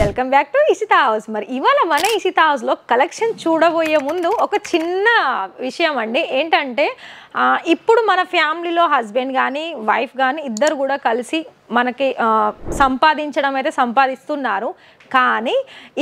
Welcome back to Ishita house. మరి ఇవాళ మన ఇషితా హౌస్లో కలెక్షన్ చూడబోయే ముందు ఒక చిన్న విషయం అండి. ఏంటంటే ఇప్పుడు మన ఫ్యామిలీలో హస్బెండ్ కానీ వైఫ్ కానీ ఇద్దరు కూడా కలిసి మనకి సంపాదించడం అయితే సంపాదిస్తున్నారు. కానీ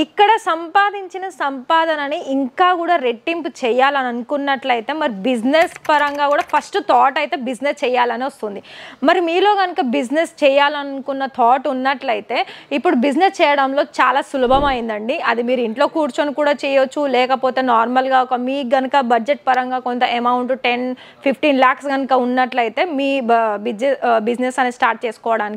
ఇక్కడ సంపాదించిన సంపాదనని ఇంకా కూడా రెట్టింపు చేయాలని అనుకున్నట్లయితే మరి బిజినెస్ పరంగా కూడా ఫస్ట్ థాట్ అయితే బిజినెస్ చేయాలని వస్తుంది. మరి మీలో కనుక బిజినెస్ చేయాలనుకున్న థాట్ ఉన్నట్లయితే ఇప్పుడు బిజినెస్ చేయడంలో చాలా సులభమైందండి. అది మీరు ఇంట్లో కూర్చొని కూడా చేయొచ్చు, లేకపోతే నార్మల్గా ఒక మీకు కనుక బడ్జెట్ పరంగా కొంత అమౌంట్ 10-15 lakhs కనుక ఉన్నట్లయితే మీ బిజినెస్ అనేది స్టార్ట్ చేసుకోవడానికి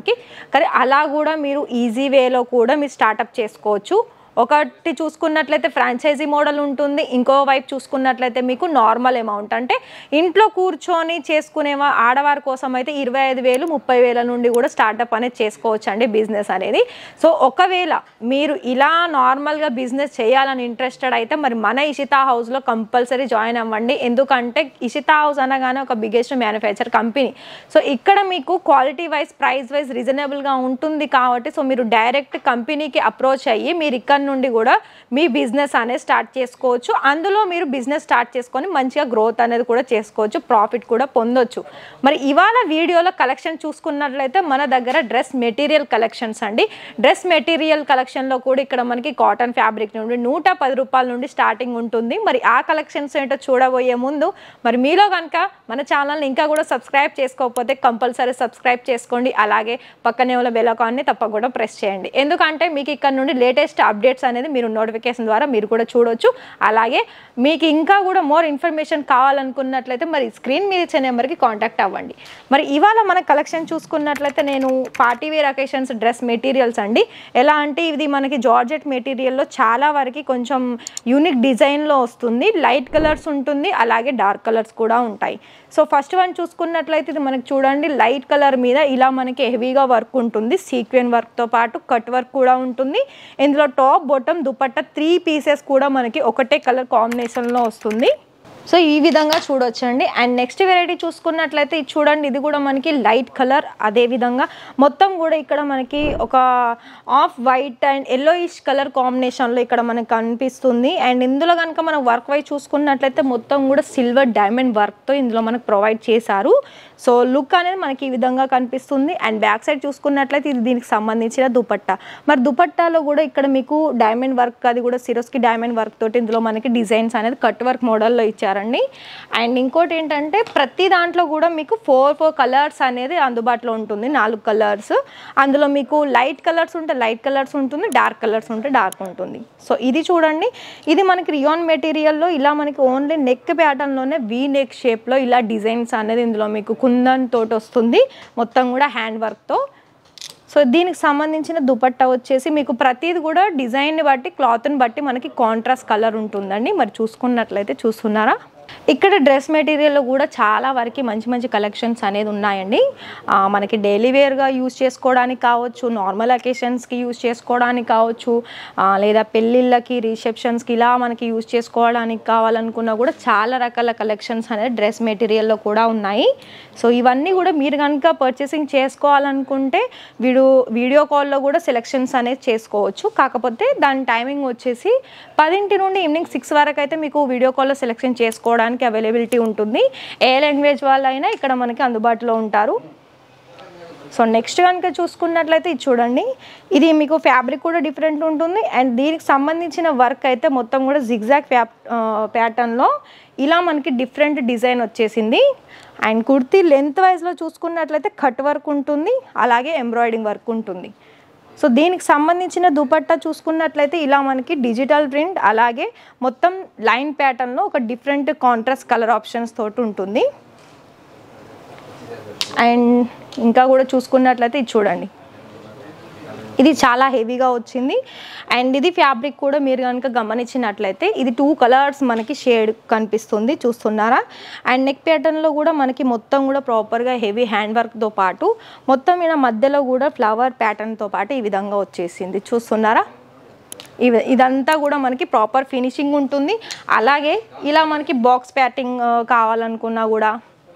కానీ అలా కూడా మీరు ఈజీ వేలో కూడా మీరు స్టార్ట్అప్ చేసుకోవచ్చు. ఒకటి చూసుకున్నట్లయితే ఫ్రాంచైజీ మోడల్ ఉంటుంది, ఇంకో వైపు చూసుకున్నట్లయితే మీకు నార్మల్ అమౌంట్ అంటే ఇంట్లో కూర్చొని చేసుకునే ఆడవారి కోసం అయితే 25,000-30,000 నుండి కూడా స్టార్ట్అప్ అనేది చేసుకోవచ్చు అండి బిజినెస్ అనేది. సో ఒకవేళ మీరు ఇలా నార్మల్గా బిజినెస్ చేయాలని ఇంట్రెస్టెడ్ అయితే మరి మన ఇషితా హౌస్లో కంపల్సరీ జాయిన్ అవ్వండి. ఎందుకంటే ఇషితా హౌస్ అనగానే ఒక బిగ్గెస్ట్ మ్యానుఫ్యాక్చర్ కంపెనీ. సో ఇక్కడ మీకు క్వాలిటీ వైజ్ ప్రైస్ వైజ్ రీజనబుల్గా ఉంటుంది కాబట్టి సో మీరు డైరెక్ట్ కంపెనీకి అప్రోచ్ అయ్యి మీరు ఇక్కడ నుండి కూడా మీ బిజినెస్ అనేది స్టార్ట్ చేసుకోవచ్చు. అందులో మీరు బిజినెస్ స్టార్ట్ చేసుకొని మంచిగా గ్రోత్ అనేది కూడా చేసుకోవచ్చు, ప్రాఫిట్ కూడా పొందొచ్చు. మరి ఇవాళ వీడియోలో కలెక్షన్ చూసుకున్నట్లయితే మన దగ్గర డ్రెస్ మెటీరియల్ కలెక్షన్స్ అండి. డ్రెస్ మెటీరియల్ కలెక్షన్లో కూడా ఇక్కడ మనకి కాటన్ ఫ్యాబ్రిక్ నుండి 110 రూపాయల నుండి స్టార్టింగ్ ఉంటుంది. మరి ఆ కలెక్షన్స్ ఏంటో చూడబోయే ముందు మరి మీలో కనుక మన ఛానల్ని ఇంకా కూడా సబ్స్క్రైబ్ చేసుకోకపోతే కంపల్సరీ సబ్స్క్రైబ్ చేసుకోండి. అలాగే పక్కనే ఉన్న బెల్ ఐకాన్ని తప్పకుండా ప్రెస్ చేయండి. ఎందుకంటే మీకు ఇక్కడ నుండి లేటెస్ట్ అప్డేట్స్ అనేది మీరు నోటిఫికేషన్ ద్వారా మీరు కూడా చూడొచ్చు. అలాగే మీకు ఇంకా కూడా మోర్ ఇన్ఫర్మేషన్ కావాలనుకున్నట్లయితే మరి స్క్రీన్ మీద ఇచ్చే నెంబర్కి కాంటాక్ట్ అవ్వండి. మరి ఇవాళ మన కలెక్షన్ చూసుకున్నట్లయితే నేను party wear occasions dress materials అండి. ఎలా అంటే ఇది మనకి జార్జెట్ మెటీరియల్లో చాలా వరకు కొంచెం యూనిక్ డిజైన్లో వస్తుంది. లైట్ కలర్స్ ఉంటుంది, అలాగే డార్క్ కలర్స్ కూడా ఉంటాయి. సో ఫస్ట్ వన్ చూసుకున్నట్లయితే ఇది మనకి చూడండి లైట్ కలర్ మీద ఇలా మనకి హెవీగా వర్క్ ఉంటుంది. సీక్వెన్ వర్క్తో పాటు కట్ వర్క్ కూడా ఉంటుంది. ఇందులో టాప్ బాటమ్ దుపట్టా 3 pieces కూడా మనకి ఒకటే కలర్ కాంబినేషన్లో వస్తుంది. సో ఈ విధంగా చూడొచ్చండి. అండ్ నెక్స్ట్ వెరైటీ చూసుకున్నట్లయితే ఇది చూడండి, ఇది కూడా మనకి లైట్ కలర్, అదేవిధంగా మొత్తం కూడా ఇక్కడ మనకి ఒక off white and yellowish colour కాంబినేషన్లో ఇక్కడ మనకు కనిపిస్తుంది. అండ్ ఇందులో కనుక మనం వర్క్ వైజ్ చూసుకున్నట్లయితే మొత్తం కూడా సిల్వర్ డైమండ్ వర్క్తో ఇందులో మనకు ప్రొవైడ్ చేశారు. సో లుక్ అనేది మనకి ఈ విధంగా కనిపిస్తుంది. అండ్ బ్యాక్ సైడ్ చూసుకున్నట్లయితే ఇది దీనికి సంబంధించిన దుపట్టా. మరి దుపట్టాలో కూడా ఇక్కడ మీకు డైమండ్ వర్క్, అది కూడా సిరోస్కి డైమండ్ వర్క్ తోటి ఇందులో మనకి డిజైన్స్ అనేది కట్ వర్క్ మోడల్లో ఇచ్చారండి. అండ్ ఇంకోటి ఏంటంటే ప్రతి దాంట్లో కూడా మీకు 4 కలర్స్ అనేది అందుబాటులో ఉంటుంది. 4 కలర్స్. అందులో మీకు లైట్ కలర్స్ ఉంటే లైట్ కలర్స్ ఉంటుంది, డార్క్ కలర్స్ ఉంటే డార్క్ ఉంటుంది. సో ఇది చూడండి, ఇది మనకి రియాన్ మెటీరియల్లో ఇలా మనకి ఓన్లీ నెక్ ప్యాటర్న్లోనే వీ నెక్ షేప్లో ఇలా డిజైన్స్ అనేది ఇందులో మీకు కుందన్ తోటి వస్తుంది, మొత్తం కూడా హ్యాండ్ వర్క్తో. సో దీనికి సంబంధించిన దుపట్టా వచ్చేసి మీకు ప్రతిది కూడా డిజైన్ని బట్టి క్లాత్ని బట్టి మనకి కాంట్రాస్ట్ కలర్ ఉంటుందండి. మరి చూసుకున్నట్లయితే చూస్తున్నారా, ఇక్కడ డ్రెస్ మెటీరియల్లో కూడా చాలా వరకు మంచి మంచి కలెక్షన్స్ అనేది ఉన్నాయండి. మనకి డైలీ వేర్గా యూజ్ చేసుకోవడానికి కావచ్చు, నార్మల్ అకేషన్స్కి యూజ్ చేసుకోవడానికి కావచ్చు, లేదా పెళ్ళిళ్ళకి రిసెప్షన్స్కి ఇలా మనకి యూజ్ చేసుకోవడానికి కావాలనుకున్నా కూడా చాలా రకాల కలెక్షన్స్ అనేది డ్రెస్ మెటీరియల్లో కూడా ఉన్నాయి. సో ఇవన్నీ కూడా మీరు కనుక పర్చేసింగ్ చేసుకోవాలనుకుంటే వీడియో కాల్లో కూడా సెలెక్షన్స్ అనేది చేసుకోవచ్చు. కాకపోతే దాని టైమింగ్ వచ్చేసి 10 నుండి ఈవినింగ్ 6 వరకు అయితే మీకు వీడియో కాల్లో సెలెక్షన్ చేసుకోవడానికి అవైలబిలిటీ ఉంటుంది. ఏ లాంగ్వేజ్ వాళ్ళైనా ఇక్కడ మనకి అందుబాటులో ఉంటారు. సో నెక్స్ట్ కనుక చూసుకున్నట్లయితే ఇది చూడండి, ఇది మీకు ఫ్యాబ్రిక్ కూడా డిఫరెంట్ ఉంటుంది. అండ్ దీనికి సంబంధించిన వర్క్ అయితే మొత్తం కూడా జిగ్జాగ్ ప్యాటర్న్లో ఇలా మనకి డిఫరెంట్ డిజైన్ వచ్చేసింది. అండ్ కుర్తీ లెంత్ వైజ్లో చూసుకున్నట్లయితే కట్ వర్క్ ఉంటుంది, అలాగే ఎంబ్రాయిడింగ్ వర్క్ ఉంటుంది. సో దీనికి సంబంధించిన దుపట్టా చూసుకున్నట్లయితే ఇలా మనకి డిజిటల్ ప్రింట్, అలాగే మొత్తం లైన్ ప్యాటర్న్లో ఒక డిఫరెంట్ కాంట్రాస్ట్ కలర్ ఆప్షన్స్ తోటి ఉంటుంది. అండ్ ఇంకా కూడా చూసుకున్నట్లయితే ఇది చూడండి, ఇది చాలా హెవీగా వచ్చింది. అండ్ ఇది ఫ్యాబ్రిక్ కూడా మీరు కనుక గమనించినట్లయితే ఇది 2 కలర్స్ మనకి షేడ్ కనిపిస్తుంది, చూస్తున్నారా. అండ్ నెక్ ప్యాటర్న్లో కూడా మనకి మొత్తం కూడా ప్రాపర్గా హెవీ హ్యాండ్ వర్క్తో పాటు మొత్తం ఇలా మధ్యలో కూడా ఫ్లవర్ ప్యాటర్న్తో పాటు ఈ విధంగా వచ్చేసింది, చూస్తున్నారా. ఇదంతా కూడా మనకి ప్రాపర్ ఫినిషింగ్ ఉంటుంది. అలాగే ఇలా మనకి బాక్స్ ప్యాకింగ్ కావాలనుకున్నా కూడా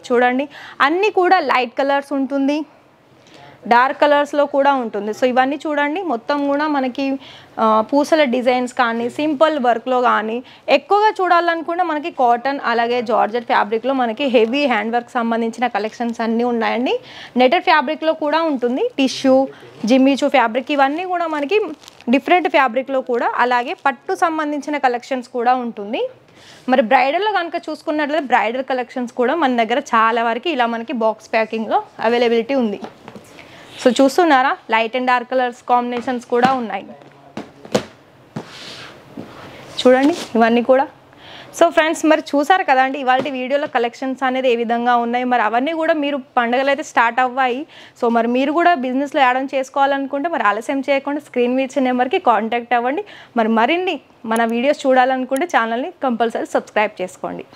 చూడండి, అన్నీ కూడా లైట్ కలర్స్ ఉంటుంది, డార్క్ కలర్స్లో కూడా ఉంటుంది. సో ఇవన్నీ చూడండి, మొత్తం కూడా మనకి పూసల డిజైన్స్ కానీ సింపుల్ వర్క్లో కానీ, ఎక్కువగా చూడాలనుకుంటే మనకి కాటన్ అలాగే జార్జెట్ ఫ్యాబ్రిక్లో మనకి హెవీ హ్యాండ్ వర్క్ సంబంధించిన కలెక్షన్స్ అన్నీ ఉన్నాయండి. నెటెడ్ ఫ్యాబ్రిక్లో కూడా ఉంటుంది, టిష్యూ, జిమ్మిచూ ఫ్యాబ్రిక్, ఇవన్నీ కూడా మనకి డిఫరెంట్ ఫ్యాబ్రిక్లో కూడా, అలాగే పట్టు సంబంధించిన కలెక్షన్స్ కూడా ఉంటుంది. మరి బ్రైడల్లో కనుక చూసుకున్నట్లయితే బ్రైడల్ కలెక్షన్స్ కూడా మన దగ్గర చాలా వరకు ఇలా మనకి బాక్స్ ప్యాకింగ్లో అవైలబిలిటీ ఉంది. సో చూస్తున్నారా, light and dark colours combinations కూడా ఉన్నాయి చూడండి ఇవన్నీ కూడా. సో ఫ్రెండ్స్, మరి చూసారు కదండి ఇవాళ వీడియోలో కలెక్షన్స్ అనేది ఏ విధంగా ఉన్నాయి. మరి అవన్నీ కూడా మీరు పండుగలు అయితే స్టార్ట్ అవ్వాయి. సో మరి మీరు కూడా బిజినెస్లో యాడ్ ఆన్ చేసుకోవాలనుకుంటే మరి ఆలస్యం చేయకుండా స్క్రీన్ మీద ఇచ్చే నెంబర్కి కాంటాక్ట్ అవ్వండి. మరిన్ని మన వీడియోస్ చూడాలనుకుంటే ఛానల్ని కంపల్సరీ సబ్స్క్రైబ్ చేసుకోండి.